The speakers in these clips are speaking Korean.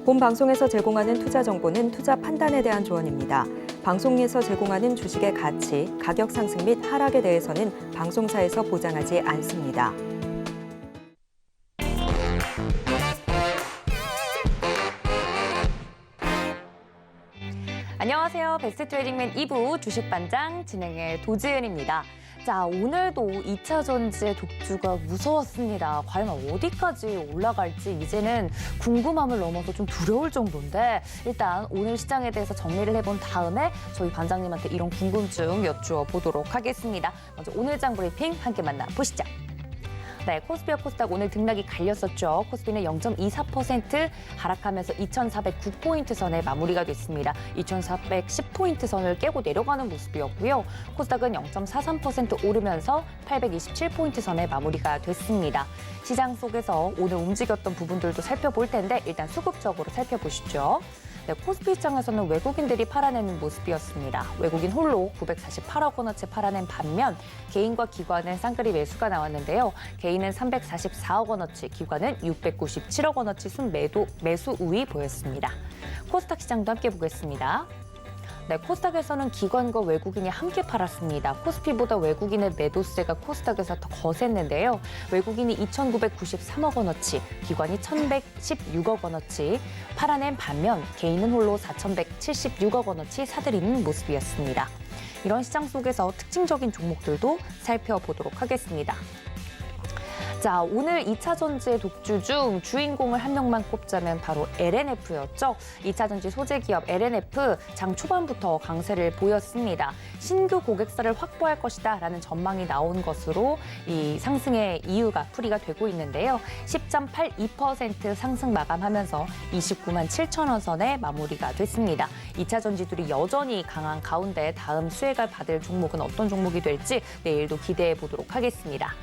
본 방송에서 제공하는 투자 정보는 투자 판단에 대한 조언입니다. 방송에서 제공하는 주식의 가치, 가격 상승 및 하락에 대해서는 방송사에서 보장하지 않습니다. 안녕하세요. 베스트 트레이딩맨 2부 주식반장 진행의 도지은입니다. 자, 오늘도 2차 전지의 독주가 무서웠습니다. 과연 어디까지 올라갈지 이제는 궁금함을 넘어서 좀 두려울 정도인데 일단 오늘 시장에 대해서 정리를 해본 다음에 저희 반장님한테 이런 궁금증 여쭈어 보도록 하겠습니다. 먼저 오늘 장 브리핑 함께 만나보시죠. 네, 코스피와 코스닥 오늘 등락이 갈렸었죠. 코스피는 0.24% 하락하면서 2,409포인트 선에 마무리가 됐습니다. 2,410포인트 선을 깨고 내려가는 모습이었고요. 코스닥은 0.43% 오르면서 827포인트 선에 마무리가 됐습니다. 시장 속에서 오늘 움직였던 부분들도 살펴볼 텐데 일단 수급적으로 살펴보시죠. 네, 코스피 시장에서는 외국인들이 팔아내는 모습이었습니다. 외국인 홀로 948억 원어치 팔아낸 반면 개인과 기관은 쌍끌이 매수가 나왔는데요. 개인은 344억 원어치, 기관은 697억 원어치 매수 우위 보였습니다. 코스닥 시장도 함께 보겠습니다. 네, 코스닥에서는 기관과 외국인이 함께 팔았습니다. 코스피보다 외국인의 매도세가 코스닥에서 더 거셌는데요. 외국인이 2,993억 원어치, 기관이 1,116억 원어치 팔아낸 반면 개인은 홀로 4,176억 원어치 사들이는 모습이었습니다. 이런 시장 속에서 특징적인 종목들도 살펴보도록 하겠습니다. 자, 오늘 2차 전지의 독주 중 주인공을 한 명만 꼽자면 바로 LNF였죠. 2차 전지 소재 기업 LNF 장 초반부터 강세를 보였습니다. 신규 고객사를 확보할 것이다라는 전망이 나온 것으로 이 상승의 이유가 풀이가 되고 있는데요. 10.82% 상승 마감하면서 29만 7천 원 선에 마무리가 됐습니다. 2차 전지들이 여전히 강한 가운데 다음 수혜가 받을 종목은 어떤 종목이 될지 내일도 기대해 보도록 하겠습니다.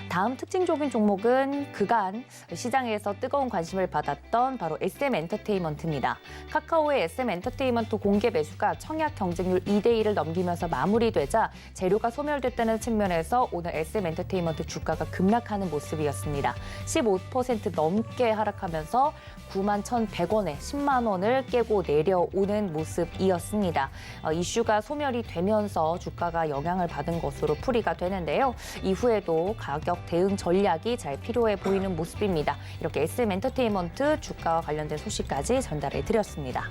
다음 특징적인 종목은 그간 시장에서 뜨거운 관심을 받았던 바로 SM엔터테인먼트입니다. 카카오의 SM엔터테인먼트 공개 매수가 청약 경쟁률 2대1을 넘기면서 마무리되자 재료가 소멸됐다는 측면에서 오늘 SM엔터테인먼트 주가가 급락하는 모습이었습니다. 15% 넘게 하락하면서 9만 1,100원에 10만 원을 깨고 내려오는 모습이었습니다. 이슈가 소멸이 되면서 주가가 영향을 받은 것으로 풀이가 되는데요. 이후에도 가격 대응 전략이 잘 필요해 보이는 모습입니다. 이렇게 SM엔터테인먼트 주가와 관련된 소식까지 전달해 드렸습니다.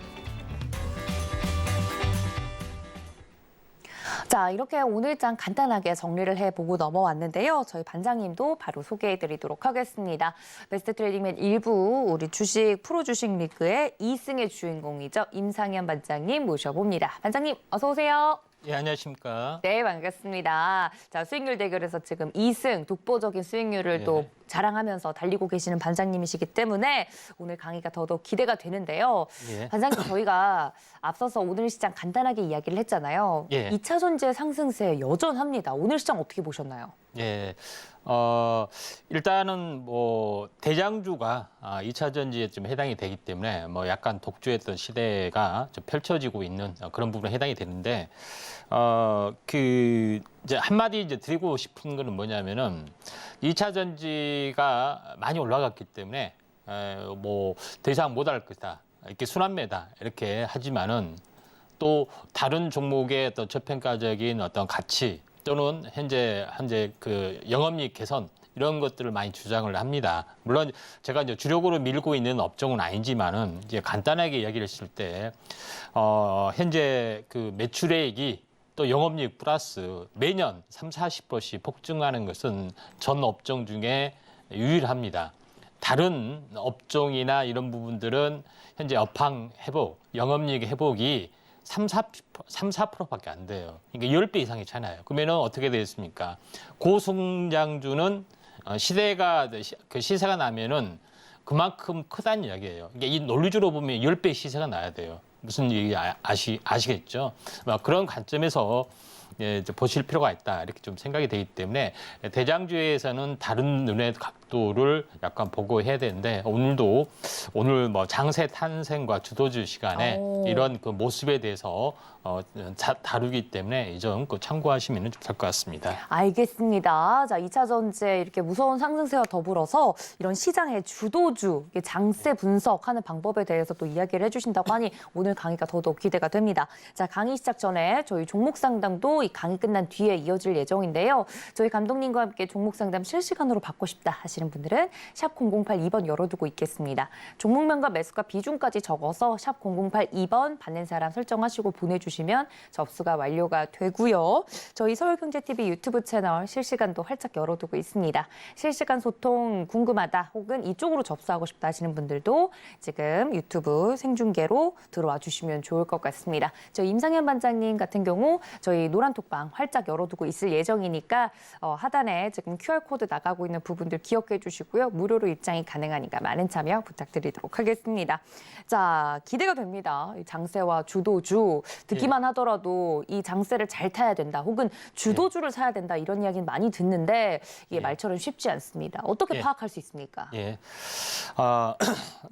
자, 이렇게 오늘 장 간단하게 정리를 해보고 넘어왔는데요. 저희 반장님도 바로 소개해드리도록 하겠습니다. 베스트 트레이딩맨 1부 우리 주식 프로 주식 리그의 2승의 주인공이죠. 임상현 반장님 모셔봅니다. 반장님 어서 오세요. 예, 안녕하십니까. 네, 반갑습니다. 자, 수익률 대결에서 지금 2승 독보적인 수익률을 또 자랑하면서 달리고 계시는 반장님이시기 때문에 오늘 강의가 더더욱 기대가 되는데요. 반장님, 저희가 앞서서 오늘 시장 간단하게 이야기를 했잖아요. 2차 전지의 상승세 여전합니다. 오늘 시장 어떻게 보셨나요? 예, 일단은 뭐 대장주가 2차 전지에 좀 해당이 되기 때문에 뭐 약간 독주했던 시대가 좀 펼쳐지고 있는 그런 부분에 해당이 되는데 이제 한마디 이제 드리고 싶은 거는 뭐냐면은 2차 전지가 많이 올라갔기 때문에 뭐 더 이상 못할 것이다. 이렇게 순환매다. 이렇게 하지만은 또 다른 종목의 어떤 저평가적인 어떤 가치 또는 현재 그 영업이익 개선 이런 것들을 많이 주장을 합니다. 물론 제가 이제 주력으로 밀고 있는 업종은 아니지만은 이제 간단하게 이야기를 했을 때 현재 그 매출액이 또 영업이익 플러스 매년 30~40%씩 폭증하는 것은 전 업종 중에 유일합니다. 다른 업종이나 이런 부분들은 현재 업황 회복, 영업이익 회복이 3~4%밖에 안 돼요. 그러니까 10배 이상이 차나요. 그러면은 어떻게 되겠습니까? 고성장주는 그 시세가 나면은 그만큼 크다는 이야기예요. 그러니까 이 논리적으로 보면 10배 시세가 나야 돼요. 무슨 얘기 아시겠죠? 그런 관점에서 보실 필요가 있다 이렇게 좀 생각이 되기 때문에 대장주에서는 다른 눈에 각도를 약간 보고 해야 되는데 오늘 뭐 장세 탄생과 주도주 시간에 이런 그 모습에 대해서 다루기 때문에 이 점 참고하시면 좀 될 것 같습니다. 알겠습니다. 자, 2차 전지에 이렇게 무서운 상승세와 더불어서 이런 시장의 주도주, 장세 분석하는 방법에 대해서 또 이야기를 해주신다고 하니 오늘 강의가 더더욱 기대가 됩니다. 자, 강의 시작 전에 저희 종목 상담도 이 강의 끝난 뒤에 이어질 예정인데요. 저희 감독님과 함께 종목 상담 실시간으로 받고 싶다 하시는 분들은 샵 0082번 열어두고 있겠습니다. 종목명과 매수가 비중까지 적어서 샵 0082번 받는 사람 설정하시고 보내주시면 접수가 완료가 되고요. 저희 서울경제TV 유튜브 채널 실시간도 활짝 열어두고 있습니다. 실시간 소통 궁금하다 혹은 이쪽으로 접수하고 싶다 하시는 분들도 지금 유튜브 생중계로 들어와 주시면 좋을 것 같습니다. 저희 임상현 반장님 같은 경우 저희 노란톡방 활짝 열어두고 있을 예정이니까 하단에 지금 QR코드 나가고 있는 부분들 기억해 주시고요. 무료로 입장이 가능하니까 많은 참여 부탁드리도록 하겠습니다. 자, 기대가 됩니다. 이 장세와 주도주 듣기만 하더라도 이 장세를 잘 타야 된다 혹은 주도주를 사야 된다 이런 이야기는 많이 듣는데 이게 말처럼 쉽지 않습니다. 어떻게 파악할 수 있습니까?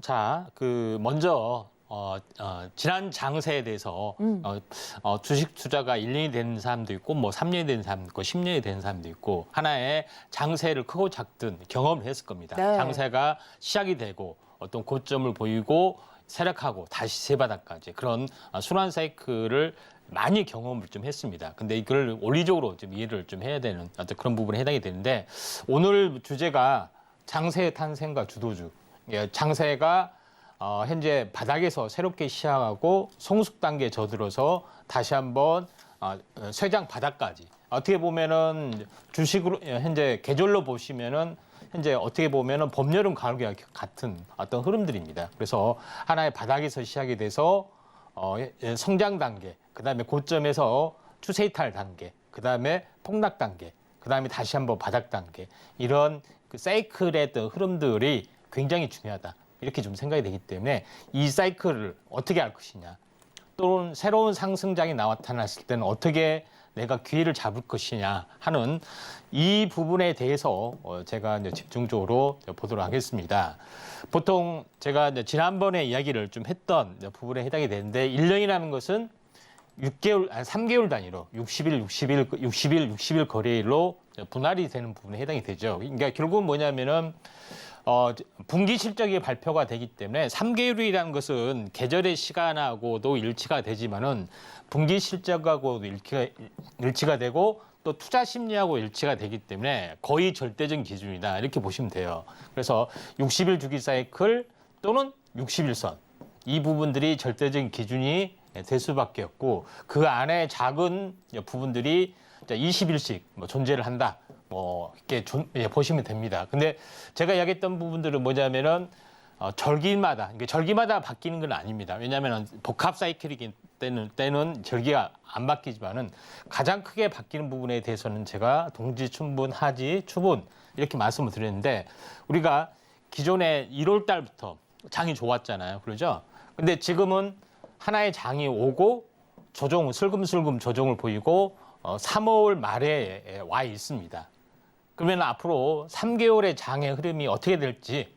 자, 먼저 지난 장세에 대해서 주식 투자가 1년이 된 사람도 있고 뭐 3년이 된 사람도 있고 10년이 된 사람도 있고 하나의 장세를 크고 작든 경험을 했을 겁니다. 네. 장세가 시작이 되고 어떤 고점을 보이고 세력하고 다시 세바닥까지 그런 순환 사이클을 많이 경험을 좀 했습니다. 근데 이걸 원리적으로 좀 이해를 좀 해야 되는 어떤 그런 부분에 해당이 되는데 오늘 주제가 장세의 탄생과 주도주. 장세가 현재 바닥에서 새롭게 시작하고 성숙 단계에 저들어서 다시 한번 쇠장 바닥까지 어떻게 보면은 주식으로 현재 계절로 보시면은 현재 어떻게 보면은 봄, 여름, 가을과 같은 어떤 흐름들입니다. 그래서 하나의 바닥에서 시작이 돼서 성장 단계, 그다음에 고점에서 추세 이탈 단계, 그다음에 폭락 단계, 그다음에 다시 한번 바닥 단계 이런 그 사이클의 어떤 흐름들이 굉장히 중요하다. 이렇게 좀 생각이 되기 때문에 이 사이클을 어떻게 할 것이냐 또는 새로운 상승장이 나타났을 때는 어떻게 내가 기회를 잡을 것이냐 하는 이 부분에 대해서 제가 이제 집중적으로 보도록 하겠습니다. 보통 제가 이제 지난번에 이야기를 좀 했던 부분에 해당이 되는데 1년이라는 것은 3개월 단위로 60일 거래일로 분할이 되는 부분에 해당이 되죠. 그러니까 결국은 뭐냐면은 분기 실적이 발표가 되기 때문에 3개월이라는 것은 계절의 시간하고도 일치가 되지만은 분기 실적하고도 일치가 되고 또 투자 심리하고 일치가 되기 때문에 거의 절대적 기준이다 이렇게 보시면 돼요. 그래서 60일 주기 사이클 또는 60일선 이 부분들이 절대적인 기준이 될 수밖에 없고 그 안에 작은 부분들이 20일씩 존재를 한다. 이렇게 보시면 됩니다. 근데 제가 이야기했던 부분들은 뭐냐면은 절기마다 바뀌는 건 아닙니다. 왜냐하면 복합 사이클이기 때는 절기가 안 바뀌지만은 가장 크게 바뀌는 부분에 대해서는 제가 동지, 춘분, 하지, 추분 이렇게 말씀을 드렸는데 우리가 기존에 1월 달부터 장이 좋았잖아요. 그러죠? 근데 지금은 하나의 장이 오고 슬금슬금 조정을 보이고 3월 말에 와 있습니다. 그러면 앞으로 3개월의 장의 흐름이 어떻게 될지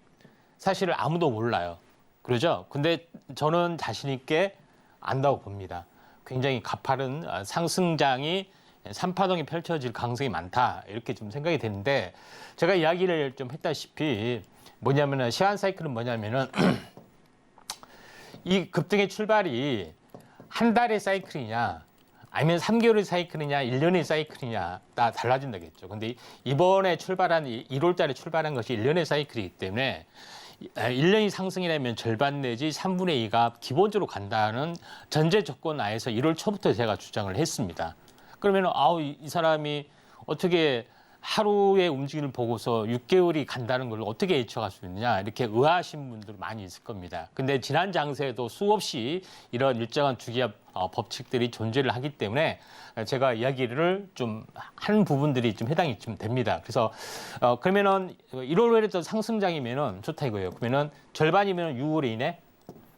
사실 아무도 몰라요. 그러죠? 근데 저는 자신 있게 안다고 봅니다. 굉장히 가파른 상승장이 3파동이 펼쳐질 가능성이 많다. 이렇게 좀 생각이 되는데 제가 이야기를 좀 했다시피 뭐냐면은 시간 사이클은 뭐냐면은 이 급등의 출발이 한 달의 사이클이냐 아니면 3개월의 사이클이냐 1년의 사이클이냐 다 달라진다겠죠. 근데 이번에 1월 달에 출발한 것이 1년의 사이클이기 때문에 1년이 상승이라면 절반 내지 3분의 2가 기본적으로 간다는 전제 조건 하에서 1월 초부터 제가 주장을 했습니다. 그러면 이 사람이 어떻게 하루의 움직임을 보고서 6개월이 간다는 걸 어떻게 예측할 수 있느냐 이렇게 의아하신 분들 많이 있을 겁니다. 근데 지난 장세에도 수없이 이런 일정한 주기압 법칙들이 존재를 하기 때문에 제가 이야기를 좀 한 부분들이 좀 해당이 좀 됩니다. 그래서 그러면은 1월에 상승장이면은 좋다 이거예요. 그러면은 절반이면은 6월 이내,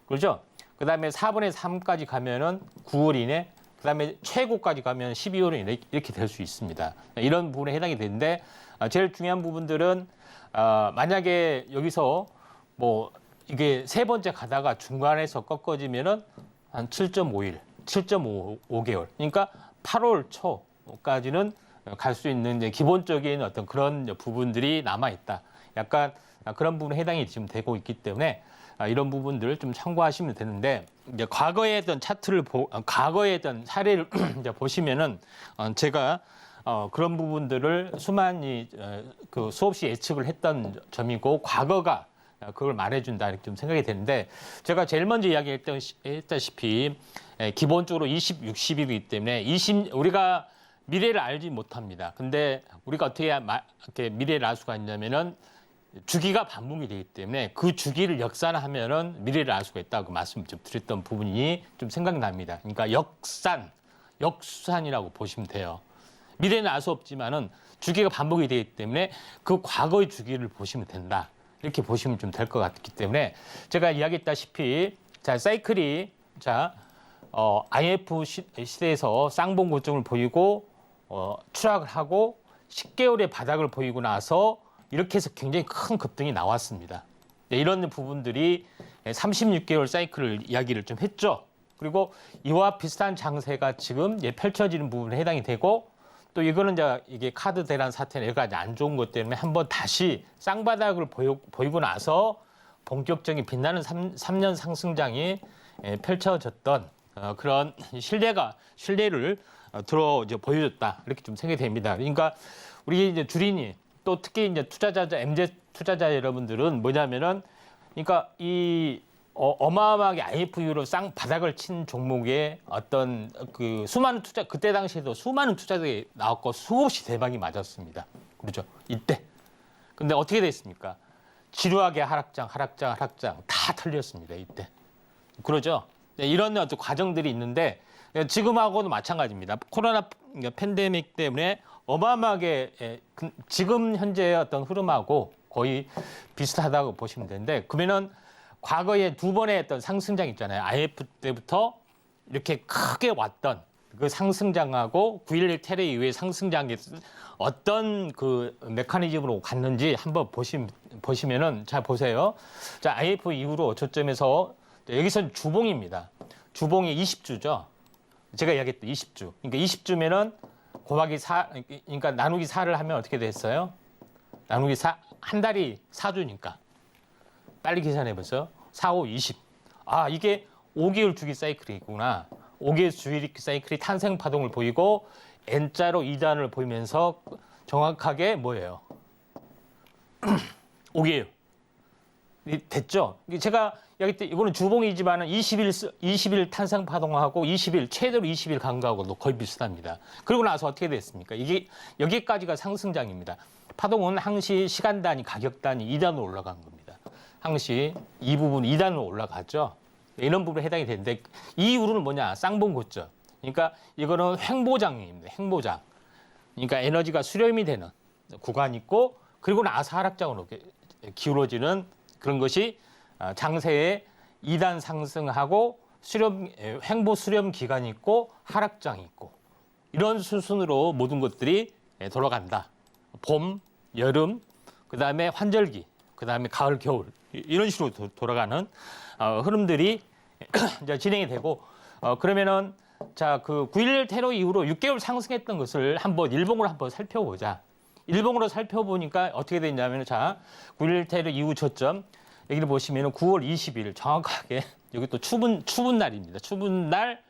그렇죠? 그다음에 4분의 3까지 가면은 9월 이내. 그다음에 최고까지 가면 12월에 이렇게 될 수 있습니다. 이런 부분에 해당이 되는데 제일 중요한 부분들은 만약에 여기서 뭐 이게 세 번째 가다가 중간에서 꺾어지면은 한 7.5일, 7.5개월. 그러니까 8월 초까지는 갈 수 있는 이제 기본적인 어떤 그런 부분들이 남아 있다. 약간 그런 부분에 해당이 지금 되고 있기 때문에 이런 부분들을 좀 참고하시면 되는데 이제 과거에 했던 차트를 과거에 했던 사례를 이제 보시면은 제가 그런 부분들을 수많이 그 수없이 예측을 했던 점이고 과거가 그걸 말해준다 이렇게 좀 생각이 되는데 제가 제일 먼저 이야기했다시피 기본적으로 20, 60이기 때문에 우리가 미래를 알지 못합니다. 근데 우리가 어떻게 이렇게 미래를 알 수가 있냐면은 주기가 반복이 되기 때문에 그 주기를 역산하면은 미래를 알 수가 있다고 말씀 좀 드렸던 부분이 좀 생각납니다. 그러니까 역수산이라고 보시면 돼요. 미래는 알 수 없지만은 주기가 반복이 되기 때문에 그 과거의 주기를 보시면 된다. 이렇게 보시면 좀 될 것 같기 때문에 제가 이야기했다시피 자 사이클이 IMF 시대에서 쌍봉 고점을 보이고 추락을 하고 10개월의 바닥을 보이고 나서 이렇게 해서 굉장히 큰 급등이 나왔습니다. 이런 부분들이 36개월 사이클을 이야기를 좀 했죠. 그리고 이와 비슷한 장세가 지금 펼쳐지는 부분에 해당이 되고 또 이거는 이게 카드 대란 사태나 여러 가지 안 좋은 것 때문에 한번 다시 쌍바닥을 보이고 나서 본격적인 빛나는 3년 상승장이 펼쳐졌던 그런 신뢰를 이제 보여줬다 이렇게 좀 생각이 됩니다. 그러니까 우리 이제 주린이 또 특히 이제 MZ 투자자 여러분들은 뭐냐면은 그러니까 이 어마어마하게 IMF 이후로 쌍바닥을 친 종목에 어떤 그 수많은 그때 당시에도 수많은 투자들이 나왔고 수없이 대박이 맞았습니다. 그렇죠? 이때. 근데 어떻게 됐습니까? 지루하게 하락장 다 털렸습니다. 이때. 그러죠? 이런 어떤 과정들이 있는데 지금하고도 마찬가지입니다. 코로나 팬데믹 때문에 어마어마하게 지금 현재의 어떤 흐름하고 거의 비슷하다고 보시면 되는데 그러면은 과거에 두 번의 어떤 상승장 있잖아요. IMF 때부터 이렇게 크게 왔던 그 상승장하고 9.11 테러 이후의 상승장이 어떤 그 메커니즘으로 갔는지 한번 보시면은 잘 보세요. 자, IMF 이후로 저점에서 여기서는 주봉입니다. 주봉이 20주죠. 제가 이야기했던 20주. 그러니까 20주면은 곱하기 4, 그러니까 나누기 4를 하면 어떻게 됐어요? 나누기 4, 한 달이 4주니까. 빨리 계산해 보세요. 4, 5, 20. 아, 이게 5개월 주기 사이클이구나. 5개월 주기 사이클이 탄생 파동을 보이고 N자로 2단을 보이면서 정확하게 뭐예요? 5개월. 됐죠? 제가 여기 때 이거는 주봉이지만은 20일 탄생 파동하고 20일 최대로 20일 간거하고도 거의 비슷합니다. 그리고 나서 어떻게 됐습니까? 이게 여기까지가 상승장입니다. 파동은 항시 시간 단위, 가격 단위 2단으로 올라간 겁니다. 항시 이 부분 2단으로 올라가죠. 이런 부분에 해당이 되는데 이 이후로는 뭐냐? 쌍봉 고점. 그러니까 이거는 횡보장입니다. 횡보장. 그러니까 에너지가 수렴이 되는 구간이 있고 그리고 나서 하락장으로 기울어지는 그런 것이 장세에 2단 상승하고 횡보 수렴 기간이 있고 하락장이 있고 이런 수순으로 모든 것들이 돌아간다. 봄, 여름, 그다음에 환절기, 그다음에 가을, 겨울 이런 식으로 돌아가는 흐름들이 이제 진행이 되고 그러면은 자, 그 9.11 테러 이후로 6개월 상승했던 것을 한번 일봉으로 한번 살펴보자. 일봉으로 살펴보니까 어떻게 됐냐면 자, 9.11 테러 이후 저점 여기를 보시면은 9월 20일 정확하게 여기 또 추분 날입니다. 추분 날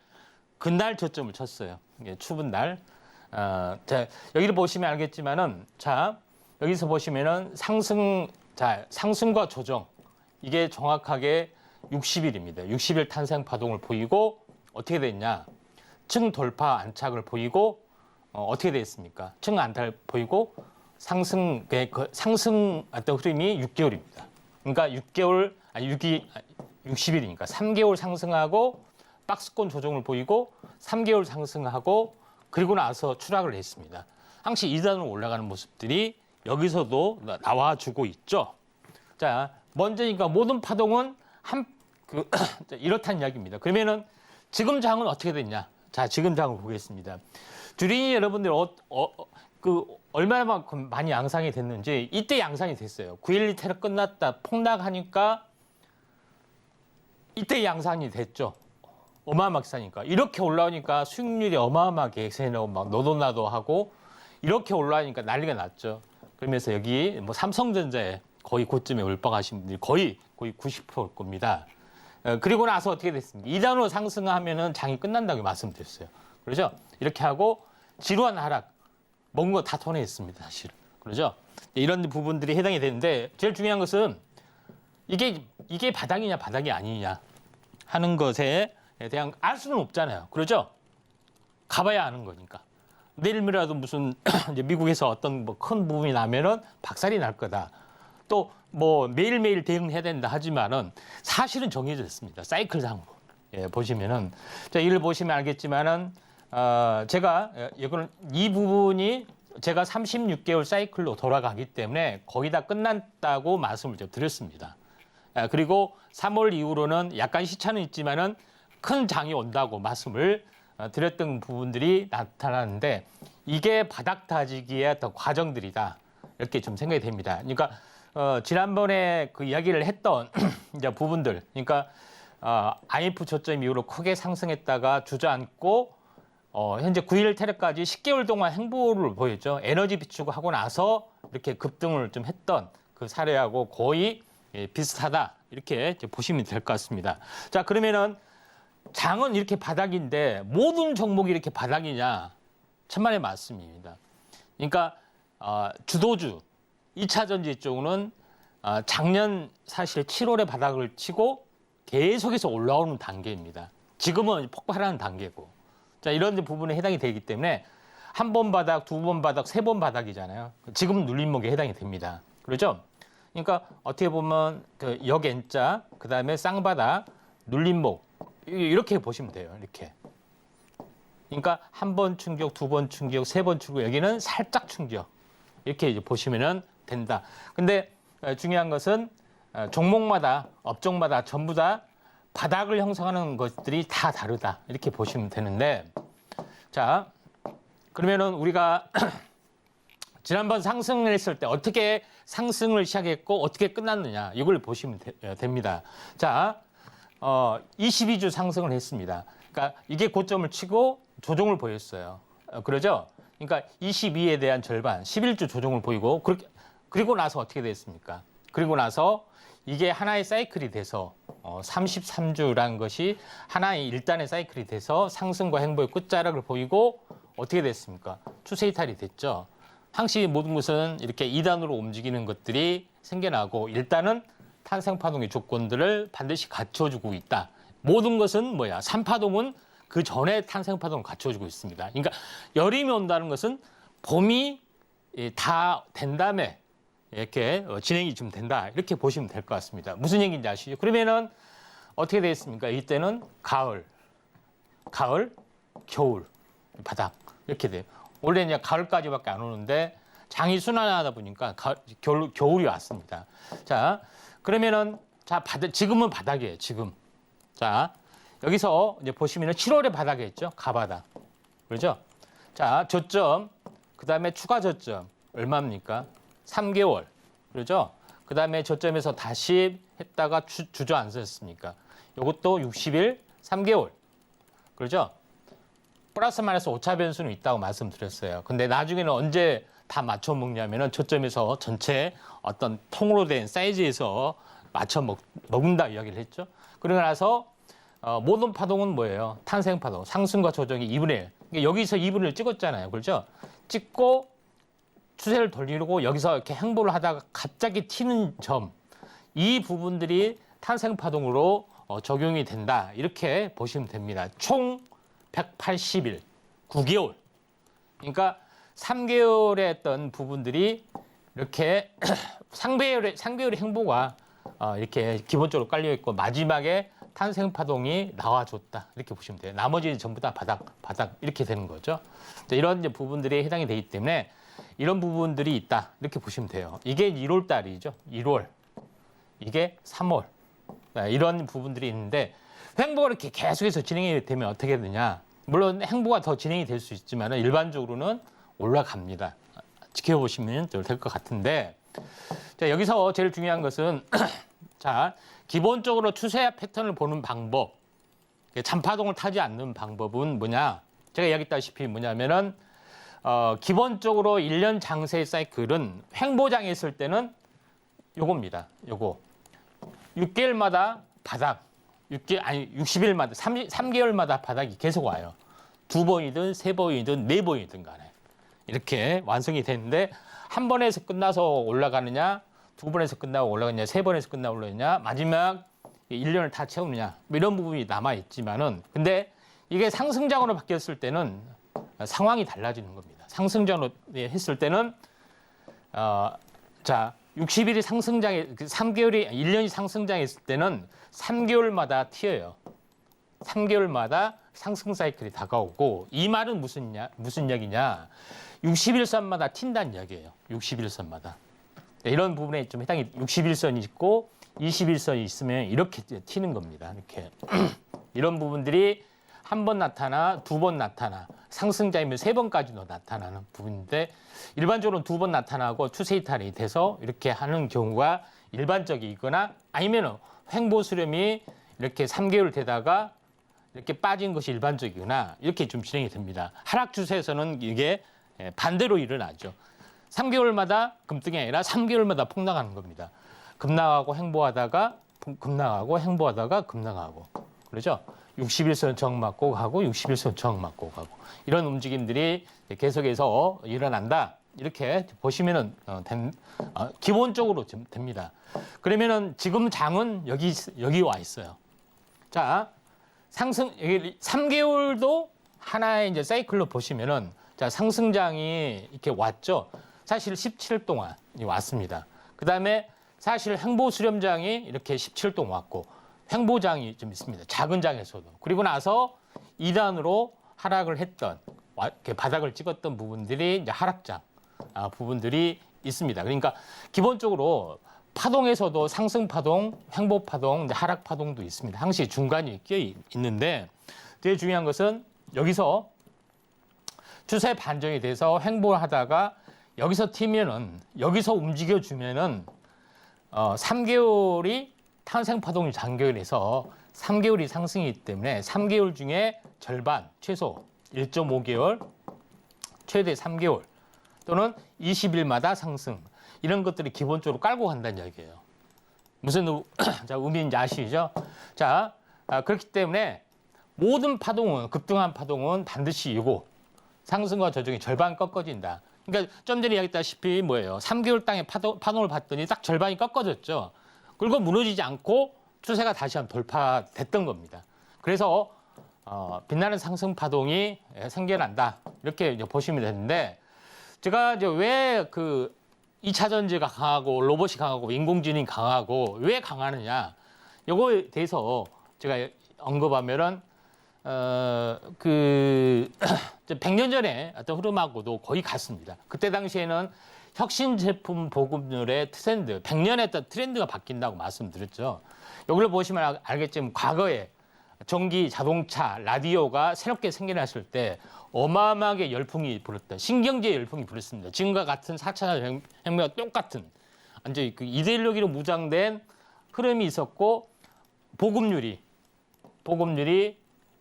그날 저점을 쳤어요. 예, 추분 날. 자, 여기를 보시면 알겠지만은 자, 여기서 보시면은 상승과 조정 이게 정확하게 60일입니다. 60일 탄생 파동을 보이고 어떻게 됐냐? 층 돌파 안착을 보이고 어떻게 됐습니까? 층 안착 보이고 상승 어떤 흐름이 6개월입니다. 그러니까 60일이니까 3개월 상승하고 박스권 조정을 보이고 3개월 상승하고 그리고 나서 추락을 했습니다. 항시 2단으로 올라가는 모습들이 여기서도 나와주고 있죠. 자, 먼저니까 모든 파동은 이렇다는 이야기입니다. 그러면은 지금 장은 어떻게 됐냐? 자, 지금 장을 보겠습니다. 주린이 여러분들 그 얼마만큼 많이 양상이 됐는지 이때 양상이 됐어요. 9.12 테러 끝났다 폭락하니까 이때 양상이 됐죠. 어마어마하게 싸니까. 이렇게 올라오니까 수익률이 어마어마하게 엑셀로 막 너도 나도 하고 이렇게 올라오니까 난리가 났죠. 그러면서 여기 뭐 삼성전자에 거의 고점에 올빵하신 분들이 거의 90%일 겁니다. 그리고 나서 어떻게 됐습니까? 2단으로 상승하면은 장이 끝난다고 말씀드렸어요. 그렇죠? 이렇게 하고 지루한 하락, 먹은 거 다 토해냈습니다, 사실은. 그렇죠? 이런 부분들이 해당이 되는데 제일 중요한 것은 이게 바닥이냐 바닥이 아니냐 하는 것에 대한 알 수는 없잖아요. 그렇죠? 가봐야 아는 거니까. 내일이라도 무슨 이제 미국에서 어떤 뭐 큰 부분이 나면은 박살이 날 거다. 또 뭐 매일매일 대응해야 된다 하지만은 사실은 정해져 있습니다. 사이클상으로. 예, 보시면은 자, 이를 보시면 알겠지만은 제가 이거는 이 부분이 제가 36개월 사이클로 돌아가기 때문에 거의 다 끝났다고 말씀을 좀 드렸습니다. 그리고 3월 이후로는 약간 시차는 있지만은 큰 장이 온다고 말씀을 드렸던 부분들이 나타나는데 이게 바닥 다지기의 어떤 과정들이다 이렇게 좀 생각이 됩니다. 그러니까 지난번에 그 이야기를 했던 이제 부분들, 그러니까 IMF 저점 이후로 크게 상승했다가 주저앉고 현재 9.11 테러까지 10개월 동안 행보를 보였죠. 에너지 비축하고 나서 이렇게 급등을 좀 했던 그 사례하고 거의 비슷하다 이렇게 보시면 될 것 같습니다. 자, 그러면은 장은 이렇게 바닥인데 모든 종목이 이렇게 바닥이냐? 천만의 말씀입니다. 그러니까 주도주 2차 전지 쪽은 작년 사실 7월에 바닥을 치고 계속해서 올라오는 단계입니다. 지금은 폭발하는 단계고. 자, 이런 부분에 해당이 되기 때문에 한 번 바닥, 두 번 바닥, 세 번 바닥이잖아요. 지금은 눌림목에 해당이 됩니다. 그렇죠? 그러니까 어떻게 보면 그 역N자, 그다음에 쌍바닥, 눌림목 이렇게 보시면 돼요. 이렇게. 그러니까 한 번 충격, 두 번 충격, 세 번 충격, 여기는 살짝 충격. 이렇게 이제 보시면은 된다. 근데 중요한 것은 종목마다, 업종마다 전부 다 바닥을 형성하는 것들이 다 다르다. 이렇게 보시면 되는데, 자, 그러면은 우리가 지난번 상승을 했을 때 어떻게 상승을 시작했고 어떻게 끝났느냐 이걸 보시면 됩니다. 자, 22주 상승을 했습니다. 그러니까 이게 고점을 치고 조정을 보였어요. 그러죠? 그러니까 22에 대한 절반, 11주 조정을 보이고 그리고 나서 어떻게 됐습니까? 그리고 나서 이게 하나의 사이클이 돼서 33주라는 것이 하나의 일단의 사이클이 돼서 상승과 행보의 끝자락을 보이고 어떻게 됐습니까? 추세 이탈이 됐죠. 항시 모든 것은 이렇게 2단으로 움직이는 것들이 생겨나고 일단은 탄생파동의 조건들을 반드시 갖춰주고 있다. 모든 것은 뭐야? 3파동은 그 전에 탄생파동을 갖춰주고 있습니다. 그러니까 여름이 온다는 것은 봄이 다 된 다음에 이렇게 진행이 좀 된다. 이렇게 보시면 될 것 같습니다. 무슨 얘기인지 아시죠? 그러면은 어떻게 되겠습니까? 이때는 가을, 겨울, 바닥 이렇게 돼요. 원래 이제 가을까지밖에 안 오는데 장이 순환하다 보니까 겨울이 왔습니다. 자, 그러면은 자 지금은 바닥이에요. 지금. 자, 여기서 이제 보시면은 7월에 바닥이었죠. 가바닥. 그렇죠? 자, 저점, 그 다음에 추가 저점 얼마입니까? 3개월. 그렇죠? 그 다음에 저점에서 다시 했다가 주저앉았습니까? 이것도 60일, 3개월. 그렇죠? 플러스 마이너스 오차 변수는 있다고 말씀드렸어요. 근데 나중에는 언제 다 맞춰 먹냐면은 저점에서 전체 어떤 통으로 된 사이즈에서 맞춰 먹는다 이야기를 했죠. 그러고 나서 모든 파동은 뭐예요? 탄생 파동, 상승과 조정이 2분의 1. 그러니까 여기서 2분의 1 찍었잖아요. 그렇죠? 찍고 추세를 돌리고 여기서 이렇게 행보를 하다가 갑자기 튀는 점, 이 부분들이 탄생 파동으로 적용이 된다. 이렇게 보시면 됩니다. 총 180일, 9개월. 그러니까 3개월에 했던 부분들이 이렇게 상개월의 행보가 이렇게 기본적으로 깔려 있고 마지막에 탄생 파동이 나와줬다. 이렇게 보시면 돼요. 나머지는 전부 다 바닥 이렇게 되는 거죠. 이런 이제 부분들이 해당이 되기 때문에 이런 부분들이 있다. 이렇게 보시면 돼요. 이게 1월 달이죠. 1월. 이게 3월. 이런 부분들이 있는데 행보가 이렇게 계속해서 진행이 되면 어떻게 되냐. 물론 행보가 더 진행이 될 수 있지만 일반적으로는 올라갑니다. 지켜보시면 될 것 같은데, 자, 여기서 제일 중요한 것은 자, 기본적으로 추세 패턴을 보는 방법, 잔파동을 타지 않는 방법은 뭐냐? 제가 이야기했다시피 뭐냐면은 기본적으로 1년 장세 사이클은 횡보장에 있을 때는 요겁니다. 요거 6개월마다 바닥, 60일마다 3개월마다 바닥이 계속 와요. 2번이든 3번이든 4번이든 간에 이렇게 완성이 되는데, 한 번에서 끝나서 올라가느냐, 2번에서 끝나고 올라가느냐, 3번에서 끝나고 올라가느냐, 마지막 1년을 다 채우느냐, 뭐 이런 부분이 남아 있지만은, 근데 이게 상승장으로 바뀌었을 때는 상황이 달라지는 겁니다. 상승장으로 했을 때는 자, 60일이 상승장에, 3개월이 1년이 상승장에 있을 때는 3개월마다 튀어요. 3개월마다 상승 사이클이 다가오고, 이 말은 무슨 이야기냐? 60일선마다 튄다는 이야기예요. 60일선마다. 이런 부분에 좀 해당이, 60일선이 있고 20일선이 있으면 이렇게 튀는 겁니다. 이렇게 이런 부분들이 한 번 나타나, 2번 나타나, 상승장이면 3번까지도 나타나는 부분인데, 일반적으로 2번 나타나고 추세 이탈이 돼서 이렇게 하는 경우가 일반적이거나, 아니면 횡보 수렴이 이렇게 3개월 되다가 이렇게 빠진 것이 일반적이거나, 이렇게 좀 진행이 됩니다. 하락 추세에서는 이게 반대로 일어나죠. 3개월마다 급등이 아니라 3개월마다 폭락하는 겁니다. 급락하고 횡보하다가 급락하고 횡보하다가 급락하고, 그렇죠? 60일선 저항 맞고 가고 60일선 저항 맞고 가고, 이런 움직임들이 계속해서 일어난다. 이렇게 보시면은 기본적으로 좀 됩니다. 그러면은 지금 장은 여기 와 있어요. 자, 상승 여기 3개월도 하나의 이제 사이클로 보시면은, 자, 상승장이 이렇게 왔죠. 사실 17일 동안 왔습니다. 그다음에 사실 횡보 수렴장이 이렇게 17일 동안 왔고, 횡보장이 좀 있습니다. 작은 장에서도. 그리고 나서 2단으로 하락을 했던, 이렇게 바닥을 찍었던 부분들이 이제 하락장 부분들이 있습니다. 그러니까 기본적으로 파동에서도 상승 파동, 횡보 파동, 하락 파동도 있습니다. 항시 중간이 끼어 있는데, 제일 중요한 것은 여기서 추세 반전이 돼서 횡보를 하다가 여기서 튀면은, 여기서 움직여주면은 3개월이 탄생 파동이 장기화해서 3개월이 상승이기 때문에 3개월 중에 절반, 최소 1.5개월, 최대 3개월 또는 20일마다 상승, 이런 것들이 기본적으로 깔고 간다는 이야기예요. 무슨 자, 의미인지 아시죠? 자, 그렇기 때문에 모든 파동은, 급등한 파동은 반드시 이거 상승과 조정이 절반 꺾어진다. 그러니까 좀 전에 이야기했다시피 뭐예요? 3개월 땅에 파동을 봤더니 딱 절반이 꺾어졌죠. 그리고 무너지지 않고 추세가 다시 한번 돌파됐던 겁니다. 그래서 빛나는 상승 파동이 생겨난다. 이렇게 이제 보시면 되는데, 제가 이제 왜 그 2차 전지가 강하고 로봇이 강하고 인공지능이 강하고 왜 강하느냐, 요거에 대해서 제가 언급하면은 그 100년 전에 어떤 흐름하고도 거의 같습니다. 그때 당시에는 혁신 제품 보급률의 트렌드, 100년에 어떤 트렌드가 바뀐다고 말씀드렸죠. 여기를 보시면 알겠지만 과거에 전기, 자동차, 라디오가 새롭게 생겨났을 때 어마어마하게 열풍이 불었다. 신경제 열풍이 불었습니다. 지금과 같은 4차 혁명과 똑같은 완전히 그 이데올로기로 무장된 흐름이 있었고, 보급률이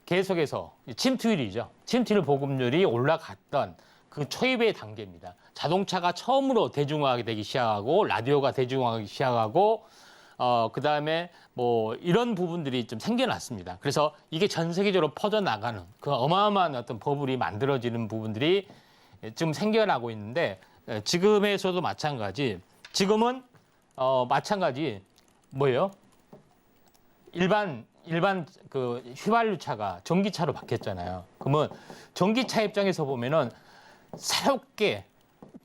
계속해서 침투율이죠. 침투율 보급률이 올라갔던 그 초입의 단계입니다. 자동차가 처음으로 대중화하게 되기 시작하고, 라디오가 대중화하기 시작하고, 그다음에 뭐 이런 부분들이 좀 생겨났습니다. 그래서 이게 전 세계적으로 퍼져나가는 그 어마어마한 어떤 버블이 만들어지는 부분들이 지금 생겨나고 있는데, 지금에서도 마찬가지. 지금은 마찬가지 뭐예요? 일반 그 휘발유차가 전기차로 바뀌었잖아요. 그러면 전기차 입장에서 보면은 새롭게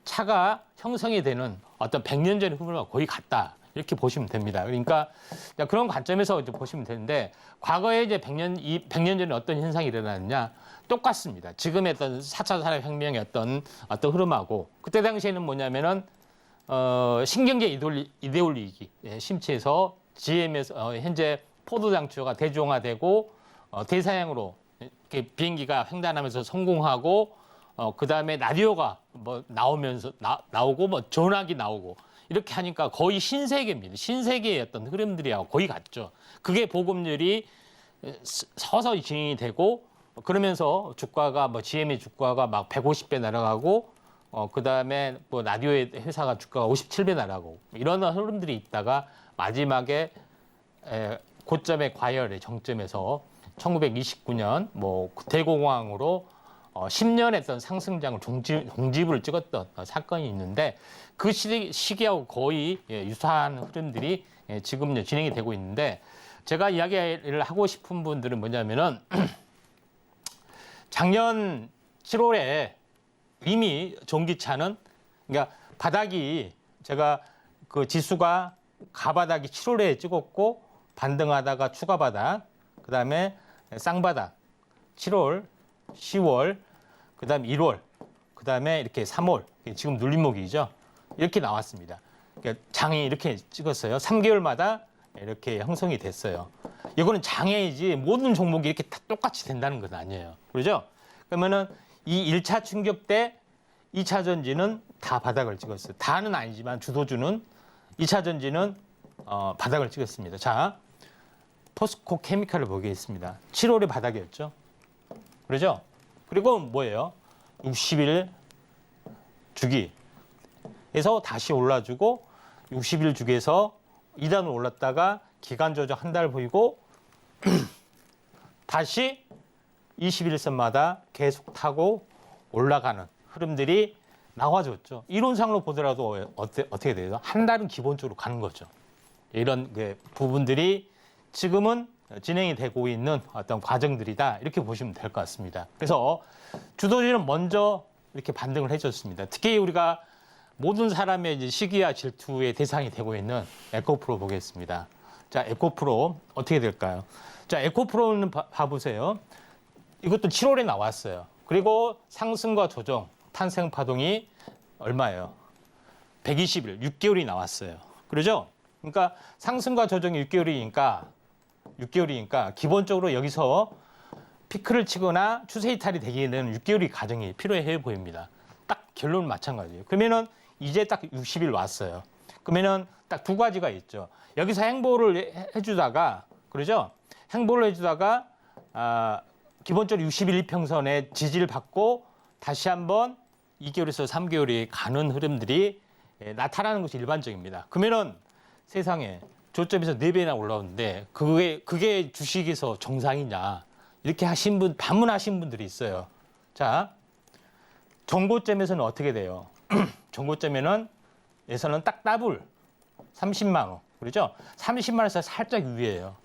차가 형성이 되는 어떤 100년 전의 흐름과 거의 같다. 이렇게 보시면 됩니다. 그러니까 그런 관점에서 이제 보시면 되는데, 과거에 이제 100년 전에 어떤 현상이 일어났느냐, 똑같습니다. 지금의 어떤 4차 산업혁명의 어떤 흐름하고, 그때 당시에는 뭐냐면은 신경제 이데올로기 심취해서 GM에서 현재 포드 장치가 대중화되고 대서양으로 비행기가 횡단하면서 성공하고, 그다음에 라디오가 뭐 나오면서 나오고 뭐 전화기 나오고 이렇게 하니까 거의 신세계입니다. 신세계의 어떤 흐름들이하고 거의 같죠. 그게 보급률이 서서히 진행이 되고 그러면서 주가가 뭐 GM의 주가가 막 150배 날아가고 그다음에 뭐 라디오의 회사가 주가가 57배 날아가고 이런 흐름들이 있다가 마지막에 고점의 과열의 정점에서 1929년 뭐 대공황으로 10년 했던 상승장을 종집을 찍었던 사건이 있는데 그 시기하고 거의 유사한 흐름들이 지금 진행이 되고 있는데 제가 이야기를 하고 싶은 분들은 뭐냐면은 작년 7월에 이미 전기차는 그러니까 바닥이 제가 그 지수가 가바닥이 7월에 찍었고 반등하다가 추가 바닥 그다음에 쌍바닥 7월, 10월, 그다음 1월, 그다음에 이렇게 3월 지금 눌림목이죠. 이렇게 나왔습니다. 그러니까 장이 이렇게 찍었어요. 3개월마다 이렇게 형성이 됐어요. 이거는 장애이지 모든 종목이 이렇게 다 똑같이 된다는 건 아니에요. 그렇죠? 그러면은 이 1차 충격 때 2차 전지는 다 바닥을 찍었어요. 다는 아니지만 주도주는 2차 전지는 바닥을 찍었습니다. 자, 포스코 케미칼을 보겠습니다. 7월에 바닥이었죠. 그렇죠? 그리고 뭐예요? 60일 주기에서 다시 올라주고 60일 주기에서 2단으로 올랐다가 기간 조정 한 달 보이고 다시 21선마다 계속 타고 올라가는 흐름들이 나와줬죠. 이론상으로 보더라도 어떻게 돼요? 한 달은 기본적으로 가는 거죠. 이런 부분들이 지금은 진행이 되고 있는 어떤 과정들이다. 이렇게 보시면 될 것 같습니다. 그래서 주도주는 먼저 이렇게 반등을 해줬습니다. 특히 우리가 모든 사람의 이제 시기와 질투의 대상이 되고 있는 에코프로 보겠습니다. 자, 에코프로 어떻게 될까요? 자, 에코프로는 봐보세요. 이것도 7월에 나왔어요. 그리고 상승과 조정, 탄생 파동이 얼마예요? 120일, 6개월이 나왔어요. 그러죠? 그러니까 상승과 조정이 6개월이니까 기본적으로 여기서 피크를 치거나 추세 이탈이 되기에는 6개월이 과정이 필요해 보입니다. 딱 결론은 마찬가지예요. 그러면은 이제 딱 60일 왔어요. 그러면은 딱 두 가지가 있죠. 여기서 행보를 해주다가 그러죠? 행보를 해주다가 기본적으로 61 평선에 지지를 받고 다시 한번 2개월에서 3개월이 가는 흐름들이 나타나는 것이 일반적입니다. 그러면은 세상에 저점에서 4배나 올라오는데 그게 주식에서 정상이냐 이렇게 반문하신 분들이 있어요. 자, 정고점에서는 어떻게 돼요? 정고점에서는 딱 더블 30만 원, 그렇죠? 30만 원에서 살짝 위에요.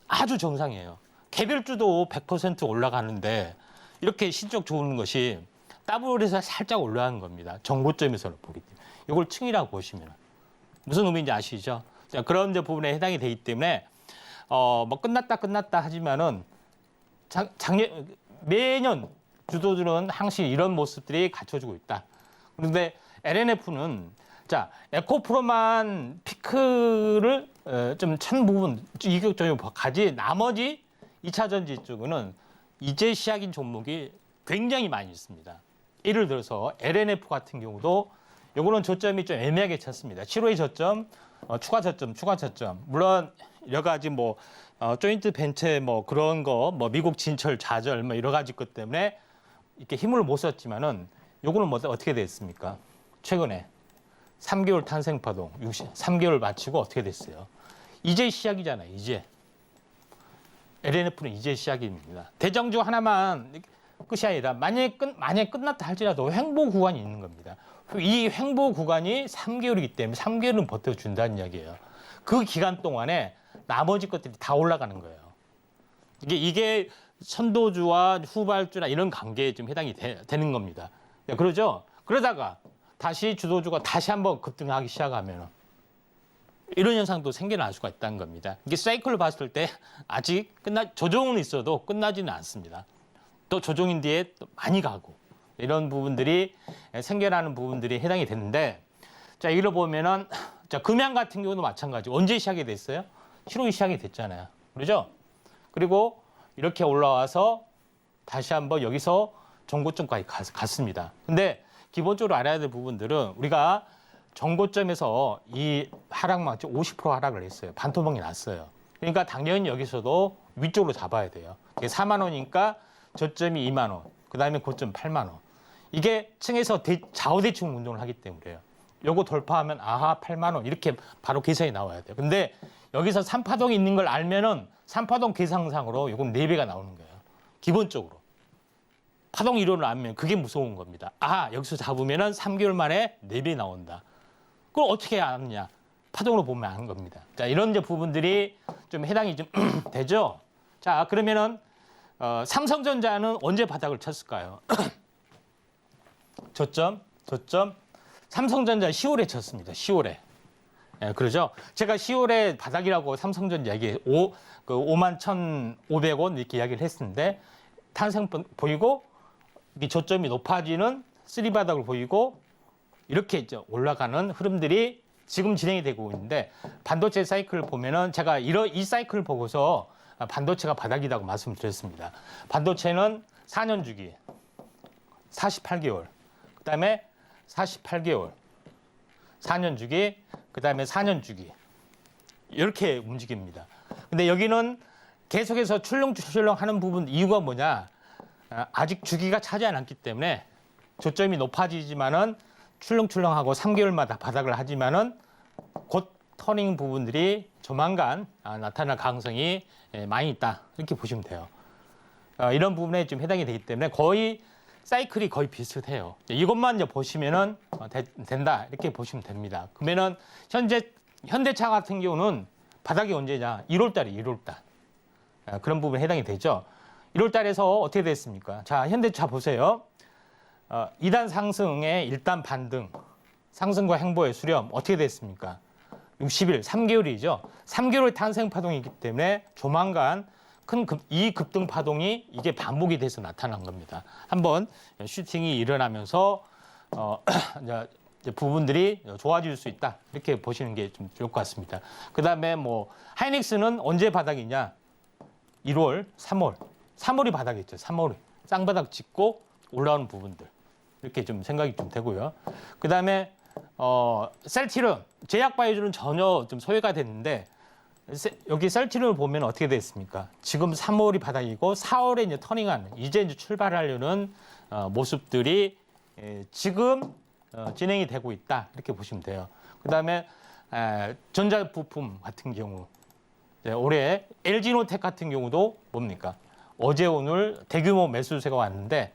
아주 정상이에요. 개별주도 100% 올라가는데 이렇게 실적 좋은 것이 더블에서 살짝 올라가는 겁니다. 정고점에서는 보기 때문에. 이걸 층이라고 보시면 무슨 의미인지 아시죠? 자, 그런 부분에 해당이 되기 때문에 뭐 끝났다 하지만은 매년 주도주는 항상 이런 모습들이 갖춰지고 있다. 그런데 LNF는 자, 에코프로만 피크를 좀 찬 부분 이격적으로 가지 나머지 2차 전지 쪽은 이제 시작인 종목이 굉장히 많이 있습니다. 예를 들어서 LNF 같은 경우도 요거는 저점이 좀 애매하게 쳤습니다. 7호의 저점, 추가 저점. 물론 여러 가지 뭐 조인트 벤처 뭐 그런 거, 뭐 미국 진철 좌절 뭐 여러 가지 것 때문에 이렇게 힘을 못 썼지만은 요거는 뭐 어떻게 됐습니까? 최근에 3개월 탄생 파동, 3개월 마치고 어떻게 됐어요? 이제 시작이잖아요. 이제 LNF는 이제 시작입니다. 대장주 하나만 끝이 아니라 만약에 끝났다 할지라도 횡보 구간이 있는 겁니다. 이 횡보 구간이 3개월이기 때문에 3개월은 버텨준다는 이야기예요. 그 기간 동안에 나머지 것들이 다 올라가는 거예요. 이게 선도주와 후발주나 이런 관계에 좀 해당이 되는 겁니다. 그러죠? 그러다가 다시 주도주가 다시 한번 급등하기 시작하면 이런 현상도 생겨날 수가 있다는 겁니다. 이게 사이클을 봤을 때 아직 조정은 있어도 끝나지는 않습니다. 또 조정인 뒤에 또 많이 가고 이런 부분들이 생겨나는 부분들이 해당이 되는데 자, 이걸 보면은 자, 금양 같은 경우도 마찬가지. 언제 시작이 됐어요? 7월이 시작이 됐잖아요. 그렇죠? 그리고 이렇게 올라와서 다시 한번 여기서 전고점까지 갔습니다. 근데 기본적으로 알아야 될 부분들은 우리가 전고점에서 이 하락만 50% 하락을 했어요. 반토막이 났어요. 그러니까 당연히 여기서도 위쪽으로 잡아야 돼요. 이게 4만 원이니까 저점이 2만 원, 그다음에 고점 8만 원. 이게 층에서 좌우대칭 운동을 하기 때문에요. 요거 돌파하면 아하 8만 원 이렇게 바로 계산이 나와야 돼요. 근데 여기서 3파동이 있는 걸 알면은 3파동 계산상으로 요건 4배가 나오는 거예요. 기본적으로. 파동 이론을 알면 그게 무서운 겁니다. 아, 여기서 잡으면은 3개월 만에 4배 나온다. 그걸 어떻게 아느냐? 파동으로 보면 아는 겁니다. 자, 이런 이제 부분들이 좀 해당이 좀 되죠? 자, 그러면은 삼성전자는 언제 바닥을 쳤을까요? 저점. 삼성전자 10월에 쳤습니다. 10월에. 예, 그러죠? 제가 10월에 바닥이라고 삼성전자 이게 51,500원 이렇게 이야기를 했었는데 탄생 보이고 이 저점이 높아지는 쓰리바닥을 보이고 이렇게 이제 올라가는 흐름들이 지금 진행이 되고 있는데 반도체 사이클을 보면은 제가 이 사이클을 보고서 반도체가 바닥이라고 말씀드렸습니다. 반도체는 4년 주기, 48개월, 그다음에 48개월, 4년 주기, 그다음에 4년 주기 이렇게 움직입니다. 근데 여기는 계속해서 출렁출렁하는 부분 이유가 뭐냐? 아직 주기가 차지 않았기 때문에 저점이 높아지지만은 출렁출렁하고 3개월마다 바닥을 하지만은 곧 터닝 부분들이 조만간 나타날 가능성이 많이 있다 이렇게 보시면 돼요. 이런 부분에 좀 해당이 되기 때문에 거의 사이클이 거의 비슷해요. 이것만 이제 보시면은 된다 이렇게 보시면 됩니다. 그러면은 현대차 같은 경우는 바닥이 언제냐? 1월달이 1월달. 그런 부분에 해당이 되죠. 1월달에서 어떻게 됐습니까? 자, 현대차 보세요. 2단 상승의 1단 반등, 상승과 행보의 수렴 어떻게 됐습니까? 60일, 3개월이죠. 3개월 탄생 파동이기 때문에 조만간 이 급등 파동이 이게 반복이 돼서 나타난 겁니다. 한번 슈팅이 일어나면서 이제 부분들이 좋아질 수 있다 이렇게 보시는 게 좀 좋을 것 같습니다. 그다음에 뭐 하이닉스는 언제 바닥이냐? 1월, 3월이 바닥이죠. 3월이 쌍바닥 짚고 올라오는 부분들 이렇게 좀 생각이 좀 되고요. 그다음에 셀트리온, 제약바이오주는 전혀 좀 소외가 됐는데 여기 셀트리온을 보면 어떻게 됐습니까? 지금 3월이 바닥이고 4월에 이제 터닝하는 이제 출발하려는 모습들이 지금 진행이 되고 있다 이렇게 보시면 돼요. 그다음에 전자부품 같은 경우 올해 LG노텍 같은 경우도 뭡니까? 어제 오늘 대규모 매수세가 왔는데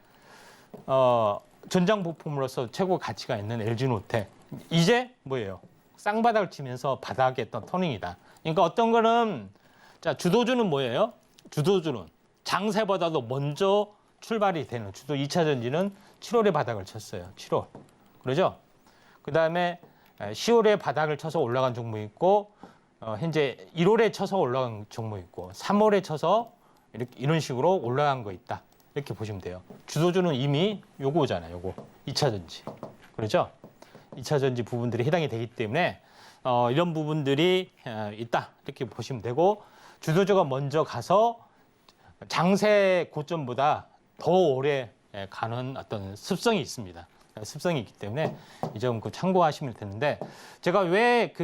전장 부품으로서 최고 가치가 있는 LG노텍 이제 뭐예요? 쌍바닥을 치면서 바닥에 어떤 터닝이다. 그러니까 어떤 거는 자 주도주는 뭐예요? 주도주는 장세보다도 먼저 출발이 되는 주도 2차 전지는 7월에 바닥을 쳤어요. 7월. 그러죠? 그다음에 10월에 바닥을 쳐서 올라간 종목이 있고 현재 1월에 쳐서 올라간 종목이 있고 3월에 쳐서 이런 식으로 올라간 거 있다. 이렇게 보시면 돼요. 주도주는 이미 요거잖아요. 요거 2차 전지. 그렇죠? 2차 전지 부분들이 해당이 되기 때문에 이런 부분들이 있다. 이렇게 보시면 되고 주도주가 먼저 가서 장세 고점보다 더 오래 가는 어떤 습성이 있습니다. 습성이 있기 때문에 이 점 참고하시면 되는데 제가 왜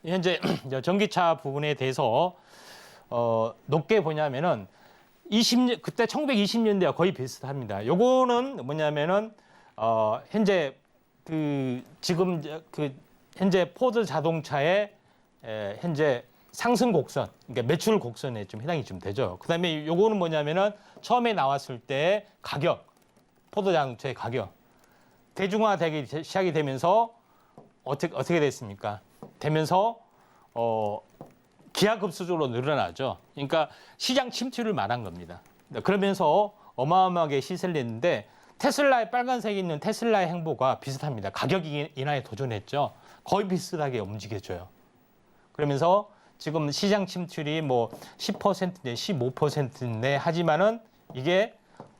현재 전기차 부분에 대해서 높게 보냐면은 그때 1920년대와 거의 비슷합니다. 요거는 뭐냐면은 현재 지금 현재 포드 자동차의 현재 상승 곡선, 그러니까 매출 곡선에 좀 해당이 좀 되죠. 그다음에 요거는 뭐냐면은 처음에 나왔을 때 가격, 포드 자동차의 가격 대중화되기 시작이 되면서 어떻게 됐습니까? 되면서 기하급수적으로 늘어나죠. 그러니까 시장 침투를 말한 겁니다. 그러면서 어마어마하게 시세를 냈는데 테슬라의 빨간색이 있는 테슬라의 행보가 비슷합니다. 가격 인하에 도전했죠. 거의 비슷하게 움직여줘요. 그러면서 지금 시장 침투율이 뭐 10%내 15%내 하지만은 이게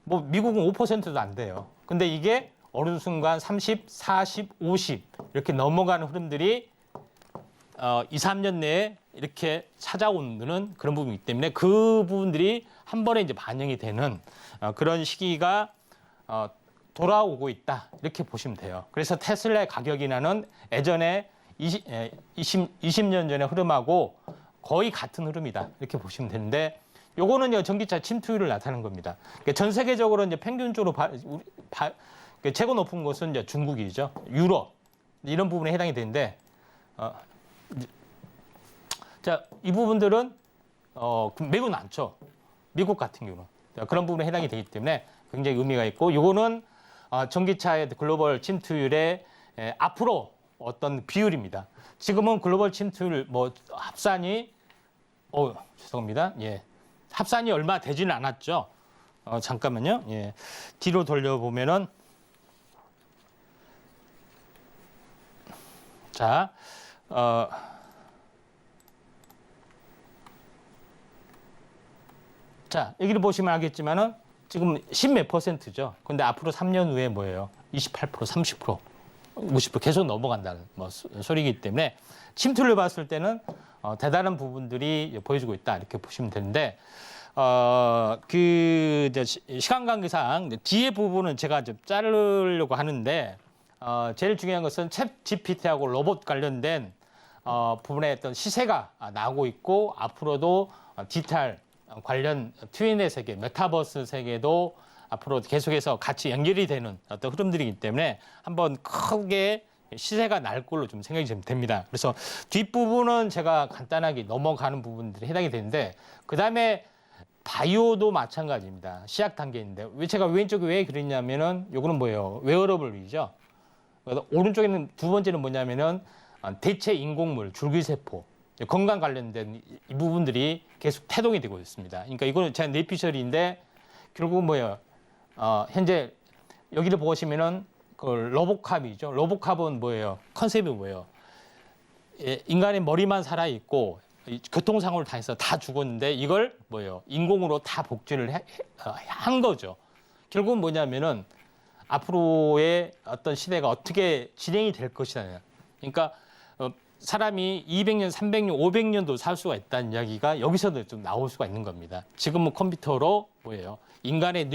뭐 미국은 5%도 안 돼요. 근데 이게 어느 순간 30, 40, 50 이렇게 넘어가는 흐름들이 2, 3년 내에 이렇게 찾아오는 그런 부분이기 때문에 그 부분들이 한 번에 이제 반영이 되는 그런 시기가 돌아오고 있다 이렇게 보시면 돼요. 그래서 테슬라의 가격 인하는 예전에 20년 전의 흐름하고 거의 같은 흐름이다 이렇게 보시면 되는데 요거는 전기차 침투율을 나타내는 겁니다. 그러니까 전 세계적으로 이제 평균적으로 최고 높은 곳은 이제 중국이죠. 유럽 이런 부분에 해당이 되는데 자, 이 부분들은 매우 많죠. 미국 같은 경우는 그런 부분에 해당이 되기 때문에 굉장히 의미가 있고 요거는 전기차의 글로벌 침투율의 앞으로 어떤 비율입니다. 지금은 글로벌 침투율 뭐 합산이 죄송합니다. 예. 합산이 얼마 되지는 않았죠. 잠깐만요. 예. 뒤로 돌려보면은 자, 자, 여기를 보시면 알겠지만은 지금 10몇 %죠. 근데 앞으로 3년 후에 뭐예요? 28%, 30%, 50% 계속 넘어간다는 소리이기 때문에 침투를 봤을 때는 대단한 부분들이 보여주고 있다 이렇게 보시면 되는데 시간 관계상 뒤에 부분은 제가 좀 자르려고 하는데 제일 중요한 것은 챗 GPT하고 로봇 관련된 부분에 어떤 시세가 나오고 있고 앞으로도 디지털 관련 트윈의 세계, 메타버스 세계도 앞으로 계속해서 같이 연결이 되는 어떤 흐름들이기 때문에 한번 크게 시세가 날 걸로 좀 생각이 좀 됩니다. 그래서 뒷부분은 제가 간단하게 넘어가는 부분들이 해당이 되는데 그다음에 바이오도 마찬가지입니다. 시작 단계인데 제가 왼쪽에 왜 그랬냐면은 요거는 뭐예요? 웨어러블이죠. 오른쪽에는 두 번째는 뭐냐면은 대체 인공물, 줄기세포, 건강 관련된 이 부분들이 계속 태동이 되고 있습니다. 그러니까 이거는 제 뇌피셜인데 결국 뭐예요? 현재 여기를 보시면은 그 로보캅이죠. 로보캅은 뭐예요? 컨셉이 뭐예요? 인간의 머리만 살아 있고 교통사고를 당해서 다 죽었는데 이걸 뭐예요? 인공으로 다 복제를 한 거죠. 결국은 뭐냐면은 앞으로의 어떤 시대가 어떻게 진행이 될 것이냐. 그러니까 사람이 200년, 300년, 500년도 살 수가 있다는 이야기가 여기서도 좀 나올 수가 있는 겁니다. 지금은 컴퓨터로 뭐예요? 인간의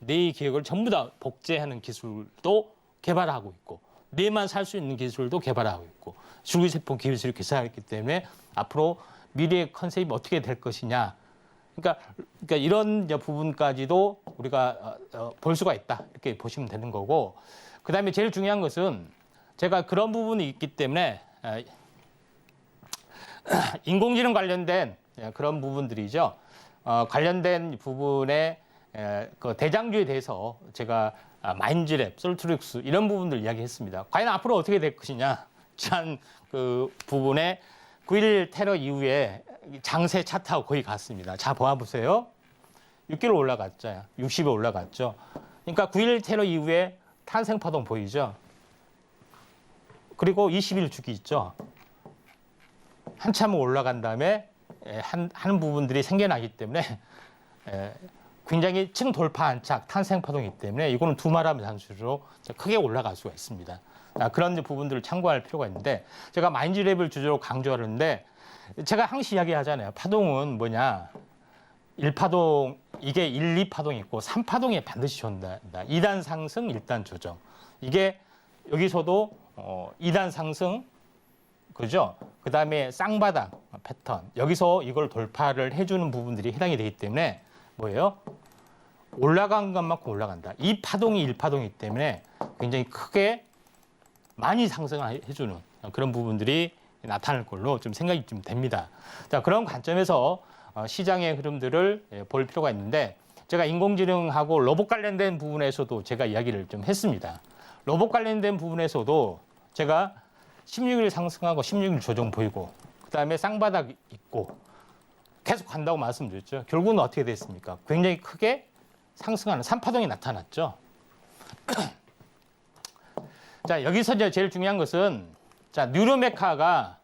뇌의 기억을 전부 다 복제하는 기술도 개발하고 있고 뇌만 살 수 있는 기술도 개발하고 있고 줄기세포 기술이 개발했기 때문에 앞으로 미래의 컨셉이 어떻게 될 것이냐. 그러니까 이런 부분까지도 우리가 볼 수가 있다. 이렇게 보시면 되는 거고 그다음에 제일 중요한 것은 제가 그런 부분이 있기 때문에 인공지능 관련된 그런 부분들이죠. 관련된 부분에 그 대장주에 대해서 제가 마인즈랩, 솔트룩스 이런 부분들 이야기했습니다. 과연 앞으로 어떻게 될 것이냐. 지난 그 부분에 9.11 테러 이후에 장세 차트하고 거의 같습니다. 자, 보세요. 6km 올라갔죠. 60에 올라갔죠. 그러니까 9.11 테러 이후에 탄생파동 보이죠. 그리고 20일 주기 있죠. 한참 올라간 다음에 한 부분들이 생겨나기 때문에 굉장히 층 돌파 안착 탄생파동이기 때문에 이거는 두말하면 단수로 크게 올라갈 수가 있습니다. 그런 부분들을 참고할 필요가 있는데 제가 마인즈랩을 주제로 강조하는데 제가 항상 이야기하잖아요. 파동은 뭐냐. 1파동 이게 1, 2파동이 있고 3파동에 반드시 온다. 2단 상승, 1단 조정. 이게 여기서도 2단 상승 그죠? 그다음에 쌍바닥 패턴. 여기서 이걸 돌파를 해주는 부분들이 해당이 되기 때문에 뭐예요? 올라간 것만큼 올라간다. 이 파동이 1파동이기 때문에 굉장히 크게 많이 상승을 해주는 그런 부분들이 나타날 걸로 좀 생각이 좀 됩니다. 자, 그런 관점에서 시장의 흐름들을 볼 필요가 있는데 제가 인공지능하고 로봇 관련된 부분에서도 제가 이야기를 좀 했습니다. 로봇 관련된 부분에서도 제가 16일 상승하고 16일 조정 보이고 그다음에 쌍바닥 있고 계속 간다고 말씀드렸죠. 결국은 어떻게 됐습니까? 굉장히 크게 상승하는 3파동이 나타났죠. 자, 여기서 이제 제일 중요한 것은 자, 뉴로메카가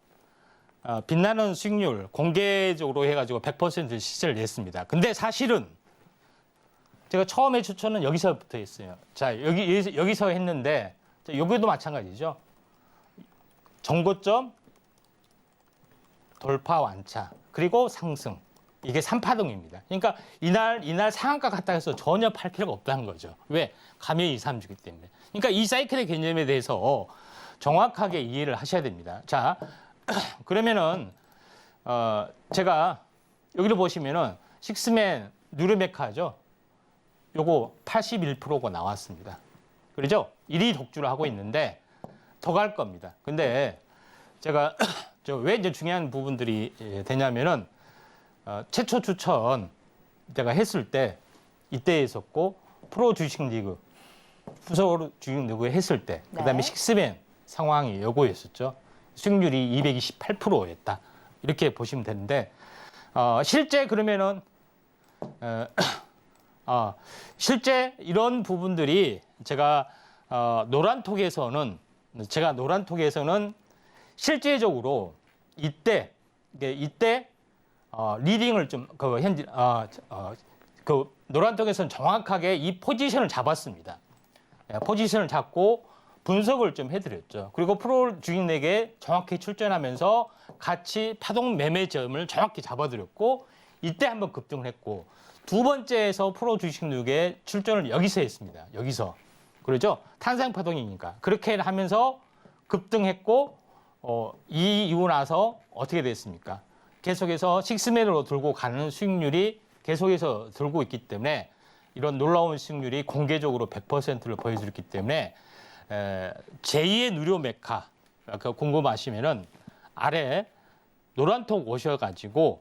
빛나는 수익률 공개적으로 해가지고 100% 시세를 냈습니다. 근데 사실은 제가 처음에 추천은 여기서부터 했어요. 자, 여기서 했는데 여기도 마찬가지죠. 정고점 돌파 완차 그리고 상승 이게 3파동입니다. 그러니까 이날 상한가 갔다 해서 전혀 팔 필요가 없다는 거죠. 왜? 감염이 2, 3주기 때문에. 그러니까 이 사이클의 개념에 대해서 정확하게 이해를 하셔야 됩니다. 자, 그러면은 제가 여기를 보시면은 식스맨 뉴르메카죠. 요거 81%가 나왔습니다. 그렇죠? 1위 독주를 하고 있는데 더 갈 겁니다. 근데 제가 왜 이제 중요한 부분들이 되냐면은 최초 추천 제가 했을 때 이때 했었고 프로 주식 리그 후속 주식 리그 했을 때 네. 그다음에 식스맨 상황이 요거였었죠. 수익률이 228%였다. 이렇게 보시면 되는데 실제 그러면은 실제 이런 부분들이 제가 노란톡에서는 실제적으로 이때 리딩을 좀 그 노란톡에서는 정확하게 이 포지션을 잡았습니다. 포지션을 잡고 분석을 좀 해드렸죠. 그리고 프로 주식내게 정확히 출전하면서 같이 파동 매매점을 정확히 잡아드렸고 이때 한번 급등을 했고 두 번째에서 프로 주식내게 출전을 여기서 했습니다. 여기서 그렇죠? 탄생 파동이니까 그렇게 하면서 급등했고 이후 나서 어떻게 됐습니까? 계속해서 식스맨으로 들고 가는 수익률이 계속해서 들고 있기 때문에 이런 놀라운 수익률이 공개적으로 100%를 보여줬기 때문에 제2의 누료 메카 궁금하시면은 아래 노란톡 오셔가지고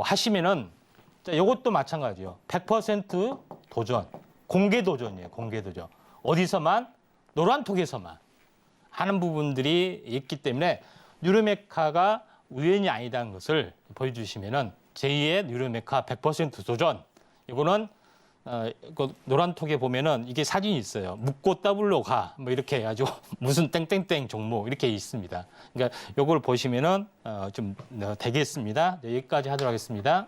하시면은 이것도 마찬가지요. 100% 도전, 공개 도전이에요. 공개 도전. 어디서만 노란톡에서만 하는 부분들이 있기 때문에 뉴르메카가 우연이 아니다는 것을 보여주시면은 제2의 뉴르메카 100% 도전. 이거는 그 노란톡에 보면은 이게 사진이 있어요. 묻고 더블로 가. 뭐 이렇게 해가지고 무슨 땡땡땡 종목 이렇게 있습니다. 그러니까 요걸 보시면은 좀 되겠습니다. 네, 여기까지 하도록 하겠습니다.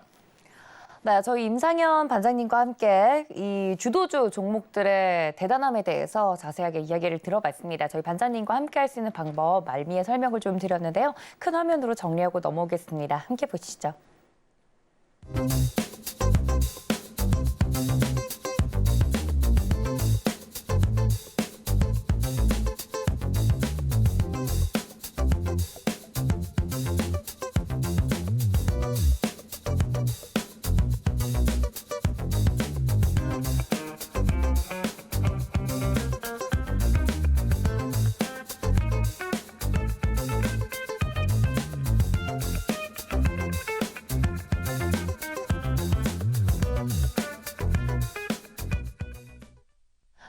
네, 저희 임상현 반장님과 함께 이 주도주 종목들의 대단함에 대해서 자세하게 이야기를 들어봤습니다. 저희 반장님과 함께 할 수 있는 방법 말미에 설명을 좀 드렸는데요. 큰 화면으로 정리하고 넘어오겠습니다. 함께 보시죠.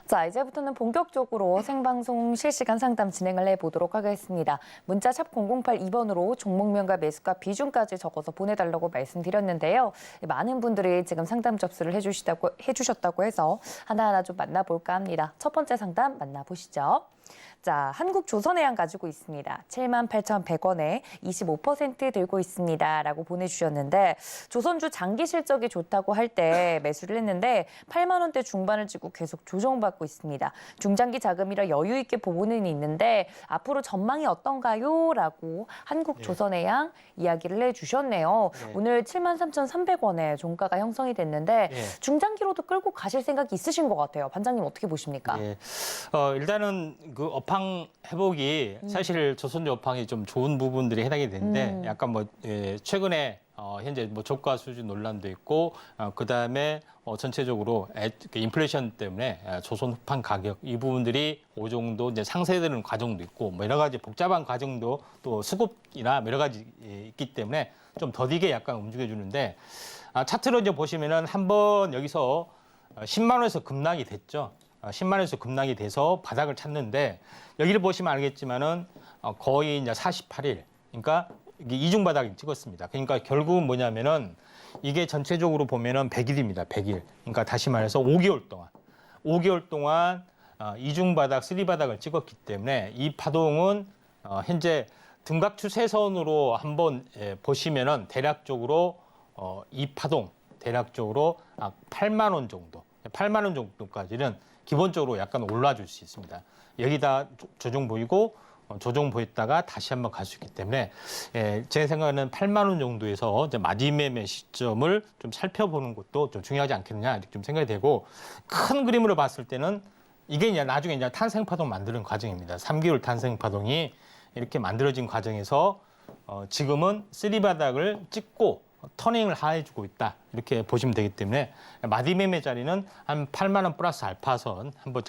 자, 이제부터는 본격적으로 생방송 실시간 상담 진행을 해보도록 하겠습니다. 문자 샵 0082번으로 종목명과 매수가 비중까지 적어서 보내달라고 말씀드렸는데요. 많은 분들이 지금 상담 접수를 해주셨다고 해서 하나하나 좀 만나볼까 합니다. 첫 번째 상담 만나보시죠. 자, 한국조선해양 가지고 있습니다. 78,100원에 25% 들고 있습니다. 라고 보내주셨는데 조선주 장기 실적이 좋다고 할 때 매수를 했는데 8만 원대 중반을 찍고 계속 조정받고 있습니다. 중장기 자금이라 여유 있게 보고는 있는데 앞으로 전망이 어떤가요? 라고 한국조선해양 이야기를 해주셨네요. 오늘 73,300원에 종가가 형성이 됐는데 중장기로도 끌고 가실 생각이 있으신 것 같아요. 반장님 어떻게 보십니까? 일단은 그 업황 회복이 사실 조선주 업황이 좀 좋은 부분들이 해당이 되는데 약간 최근에 현재 저가 수준 논란도 있고 그 다음에 전체적으로 인플레이션 때문에 조선 후판 가격 이 부분들이 어느 정도 이제 상쇄되는 과정도 있고 여러 가지 복잡한 과정도 또 수급이나 여러 가지 있기 때문에 좀 더디게 약간 움직여 주는데 차트로 이제 보시면은 한번 여기서 10만 원에서 급락이 됐죠. 10만 원에서 급락이 돼서 바닥을 찾는데 여기를 보시면 알겠지만은 거의 이제 48일 그러니까 이게 이중 바닥을 찍었습니다. 그러니까 결국은 뭐냐면은 이게 전체적으로 보면은 100일입니다. 100일. 그러니까 다시 말해서 5개월 동안 이중 바닥, 3바닥을 찍었기 때문에 이 파동은 현재 등각 추세선으로 한번 보시면은 대략적으로 이 파동 대략적으로 8만 원 정도, 8만 원 정도까지는 기본적으로 약간 올라줄 수 있습니다. 여기다 조정 보이고 조정 보였다가 다시 한번 갈 수 있기 때문에 제 생각에는 8만 원 정도에서 이제 마디매매 시점을 좀 살펴보는 것도 좀 중요하지 않겠느냐 이렇게 좀 생각이 되고 큰 그림으로 봤을 때는 이게 이제 나중에 이제 탄생파동 만드는 과정입니다. 3개월 탄생파동이 이렇게 만들어진 과정에서 지금은 쓰리바닥을 찍고 터닝을 해주고 있다 이렇게 보시면 되기 때문에 마디매매 자리는 한 8만 원 플러스 알파선 한번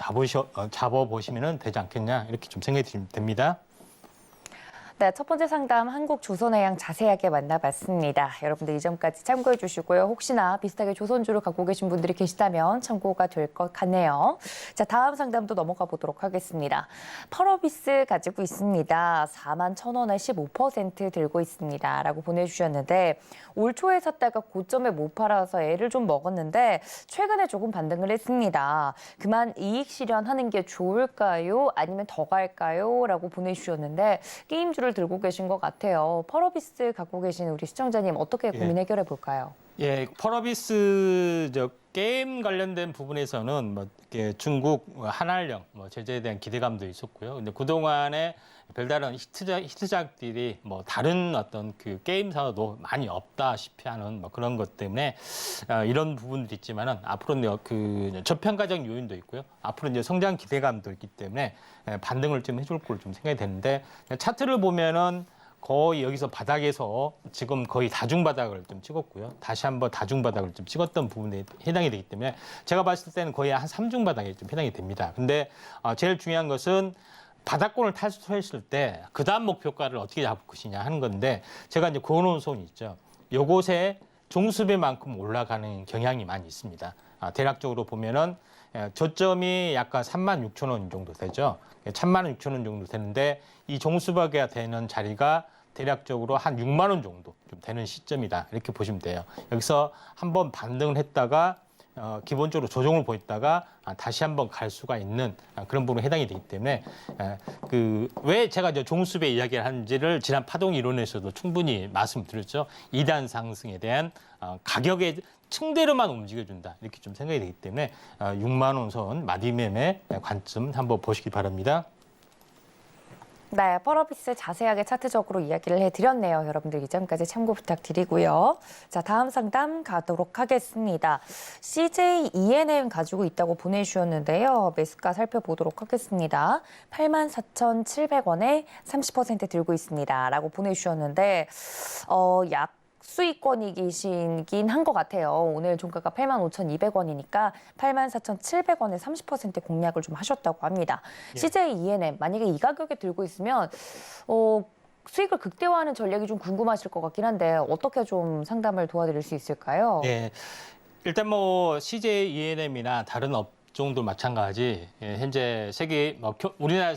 잡아보시면 되지 않겠냐 이렇게 좀 생각이 됩니다. 네, 첫 번째 상담 한국조선해양 자세하게 만나봤습니다. 여러분들 이 점까지 참고해 주시고요. 혹시나 비슷하게 조선주를 갖고 계신 분들이 계시다면 참고가 될 것 같네요. 자, 다음 상담도 넘어가 보도록 하겠습니다. 펄어비스 가지고 있습니다. 41,000원에 15% 들고 있습니다. 라고 보내주셨는데 올 초에 샀다가 고점에 못 팔아서 애를 좀 먹었는데 최근에 조금 반등을 했습니다. 그만 이익 실현하는 게 좋을까요? 아니면 더 갈까요? 라고 보내주셨는데 게임주를 들고 계신 것 같아요. 펄어비스 갖고 계신 우리 시청자님 어떻게 고민 해결해 볼까요? 예, 펄어비스 게임 관련된 부분에서는 뭐 이렇게 중국 한알령 제재에 대한 기대감도 있었고요. 근데 그동안에 별다른 히트작들이 뭐 다른 어떤 그 게임사도 많이 없다시피 하는 뭐 그런 것 때문에 이런 부분들이 있지만은 앞으로는 그 저평가적 요인도 있고요. 앞으로 이제 성장 기대감도 있기 때문에 반등을 좀 해줄 걸 좀 생각이 되는데 차트를 보면은 거의 여기서 바닥에서 지금 거의 다중바닥을 좀 찍었고요. 다시 한번 다중바닥을 좀 찍었던 부분에 해당이 되기 때문에 제가 봤을 때는 거의 한 3중바닥에 좀 해당이 됩니다. 근데 제일 중요한 것은 바닥권을 탈출했을 때 그 다음 목표가를 어떻게 잡을 것이냐 하는 건데 제가 이제 그어놓은 손이 있죠. 요곳에 종수배만큼 올라가는 경향이 많이 있습니다. 대략적으로 보면은 저점이 약간 36,000원 정도 되죠. 36,000원 정도 되는데 이 종수박이 되는 자리가 대략적으로 한 6만 원 정도 좀 되는 시점이다. 이렇게 보시면 돼요. 여기서 한번 반등을 했다가 기본적으로 조정을 보였다가 다시 한번 갈 수가 있는 그런 부분에 해당이 되기 때문에 왜 제가 이제 종수배 이야기를 하는지를 지난 파동 이론에서도 충분히 말씀드렸죠. 2단 상승에 대한 가격의 층대로만 움직여준다 이렇게 좀 생각이 되기 때문에 6만 원 선 마디매매 관점 한번 보시기 바랍니다. 네, 펄어비스 자세하게 차트적으로 이야기를 해드렸네요. 여러분들 이 점까지 참고 부탁드리고요. 자, 다음 상담 가도록 하겠습니다. CJ ENM 가지고 있다고 보내주셨는데요. 매수가 살펴보도록 하겠습니다. 84,700원에 30% 들고 있습니다. 라고 보내주셨는데 약 수익권이긴 한 것 같아요. 오늘 종가가 85,200원이니까 84,700원에 30% 공략을 좀 하셨다고 합니다. 예. CJ ENM 만약에 이 가격에 들고 있으면 수익을 극대화하는 전략이 좀 궁금하실 것 같긴 한데 어떻게 좀 상담을 도와드릴 수 있을까요? 예, 일단 뭐 CJ ENM이나 다른 업종도 마찬가지 현재 세계 우리나라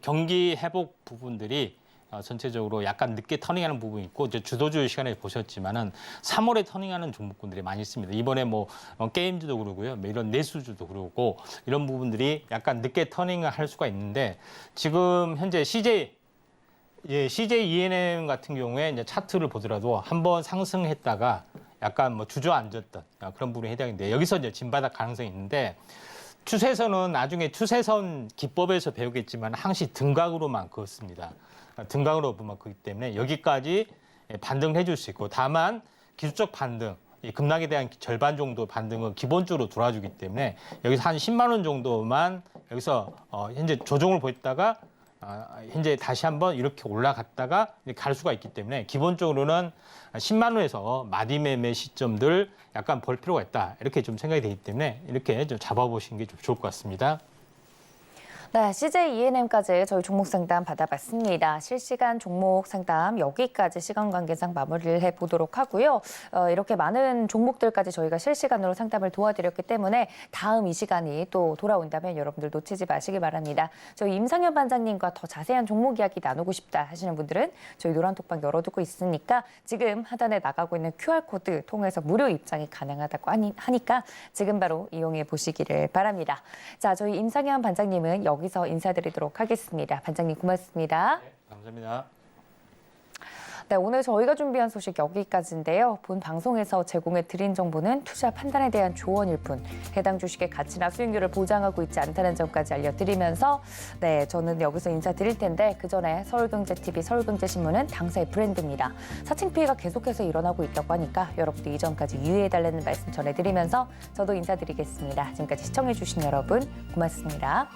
경기 회복 부분들이 전체적으로 약간 늦게 터닝하는 부분이 있고 이제 주도주 시간에 보셨지만은 3월에 터닝하는 종목군들이 많이 있습니다. 이번에 뭐 게임주도 그러고요, 뭐 이런 내수주도 그러고 이런 부분들이 약간 늦게 터닝을 할 수가 있는데 지금 현재 CJ ENM 같은 경우에 이제 차트를 보더라도 한번 상승했다가 약간 뭐 주저앉았던 그런 부분에 해당인데 여기서 이제 진바닥 가능성이 있는데. 추세선은 나중에 추세선 기법에서 배우겠지만 항시 등각으로만 그었습니다. 등각으로만 그기 때문에 여기까지 반등해 줄 수 있고 다만 기술적 반등, 급락에 대한 절반 정도 반등은 기본적으로 돌아주기 때문에 여기서 한 10만 원 정도만 여기서 현재 조정을 보였다가 현재 다시 한번 이렇게 올라갔다가 갈 수가 있기 때문에 기본적으로는 10만 원에서 마디매매 시점들 약간 볼 필요가 있다. 이렇게 좀 생각이 되기 때문에 이렇게 좀 잡아보시는 게 좀 좋을 것 같습니다. 네, CJ ENM까지 저희 종목 상담 받아봤습니다. 실시간 종목 상담 여기까지 시간 관계상 마무리를 해보도록 하고요. 이렇게 많은 종목들까지 저희가 실시간으로 상담을 도와드렸기 때문에 다음 이 시간이 또 돌아온다면 여러분들 놓치지 마시기 바랍니다. 저희 임상현 반장님과 더 자세한 종목 이야기 나누고 싶다 하시는 분들은 저희 노란톡방 열어두고 있으니까 지금 하단에 나가고 있는 QR코드 통해서 무료 입장이 가능하다고 하니까 지금 바로 이용해 보시기를 바랍니다. 자, 저희 임상현 반장님은 여기서 인사드리도록 하겠습니다. 반장님 고맙습니다. 네, 감사합니다. 네, 오늘 저희가 준비한 소식 여기까지인데요. 본 방송에서 제공해 드린 정보는 투자 판단에 대한 조언일 뿐 해당 주식의 가치나 수익률을 보장하고 있지 않다는 점까지 알려드리면서 네, 저는 여기서 인사드릴 텐데 그 전에 서울경제TV, 서울경제신문은 당사의 브랜드입니다. 사칭 피해가 계속해서 일어나고 있다고 하니까 여러분도 이 점까지 유의해달라는 말씀 전해드리면서 저도 인사드리겠습니다. 지금까지 시청해주신 여러분 고맙습니다.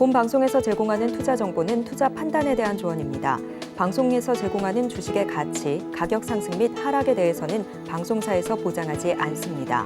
본 방송에서 제공하는 투자 정보는 투자 판단에 대한 조언입니다. 방송에서 제공하는 주식의 가치, 가격 상승 및 하락에 대해서는 방송사에서 보장하지 않습니다.